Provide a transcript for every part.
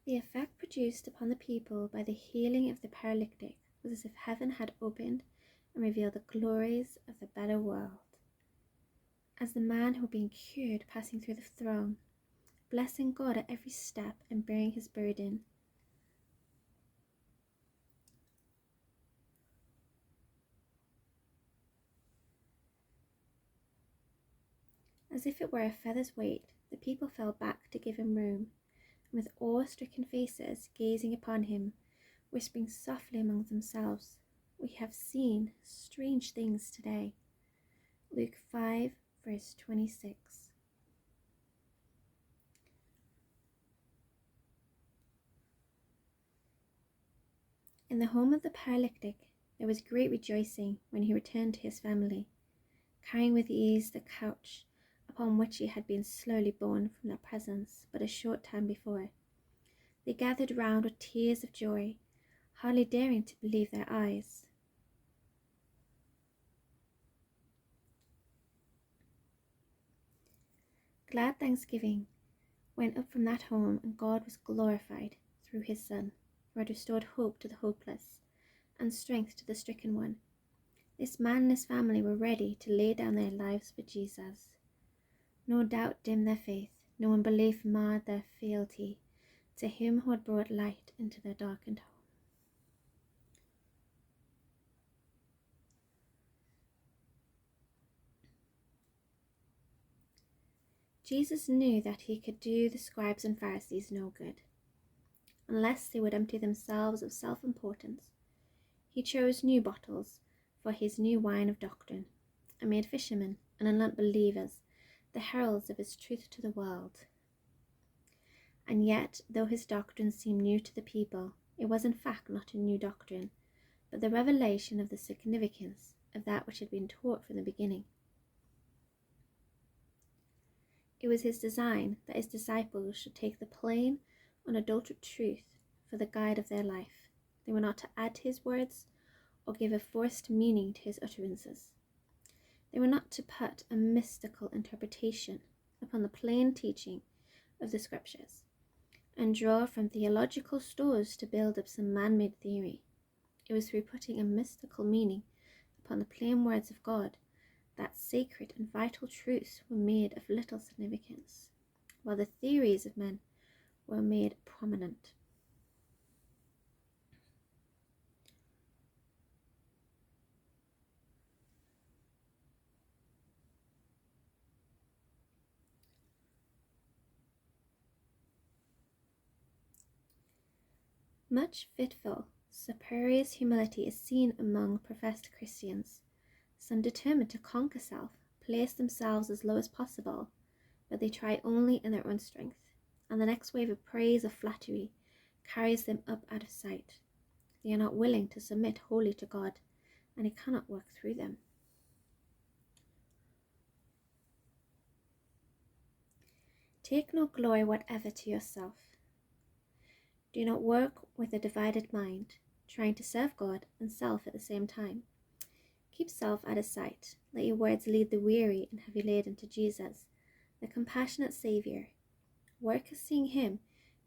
The effect produced upon the people by the healing of the paralytic was as if heaven had opened and revealed the glories of the better world. As the man who had been cured passing through the throng, blessing God at every step and bearing his burden, as if it were a feather's weight, the people fell back to give him room, and with awe-stricken faces gazing upon him, whispering softly among themselves, "We have seen strange things today." Luke 5, verse 26. In the home of the paralytic, there was great rejoicing when he returned to his family, carrying with ease the couch upon which he had been slowly borne from their presence but a short time before. They gathered round with tears of joy, hardly daring to believe their eyes. Glad thanksgiving went up from that home, and God was glorified through his Son, who had restored hope to the hopeless and strength to the stricken one. This man and his family were ready to lay down their lives for Jesus. No doubt dimmed their faith, no unbelief marred their fealty to him who had brought light into their darkened home. Jesus knew that he could do the scribes and Pharisees no good, unless they would empty themselves of self-importance. He chose new bottles for his new wine of doctrine, and made fishermen and unbelievers the heralds of his truth to the world. And yet, though his doctrine seemed new to the people, it was in fact not a new doctrine, but the revelation of the significance of that which had been taught from the beginning. It was his design that his disciples should take the plain, unadulterated truth for the guide of their life. They were not to add to his words or give a forced meaning to his utterances. They were not to put a mystical interpretation upon the plain teaching of the scriptures and draw from theological stores to build up some man-made theory. It was through putting a mystical meaning upon the plain words of God that sacred and vital truths were made of little significance, while the theories of men were made prominent. Much fitful, spurious humility is seen among professed Christians. Some determined to conquer self place themselves as low as possible, but they try only in their own strength, and the next wave of praise or flattery carries them up out of sight. They are not willing to submit wholly to God, and he cannot work through them. Take no glory whatever to yourself. Do not work with a divided mind, trying to serve God and self at the same time. Keep self out of sight. Let your words lead the weary and heavy laden to Jesus, the compassionate Saviour. Work as seeing him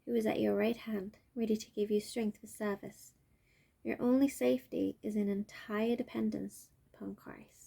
who is at your right hand, ready to give you strength for service. Your only safety is in entire dependence upon Christ.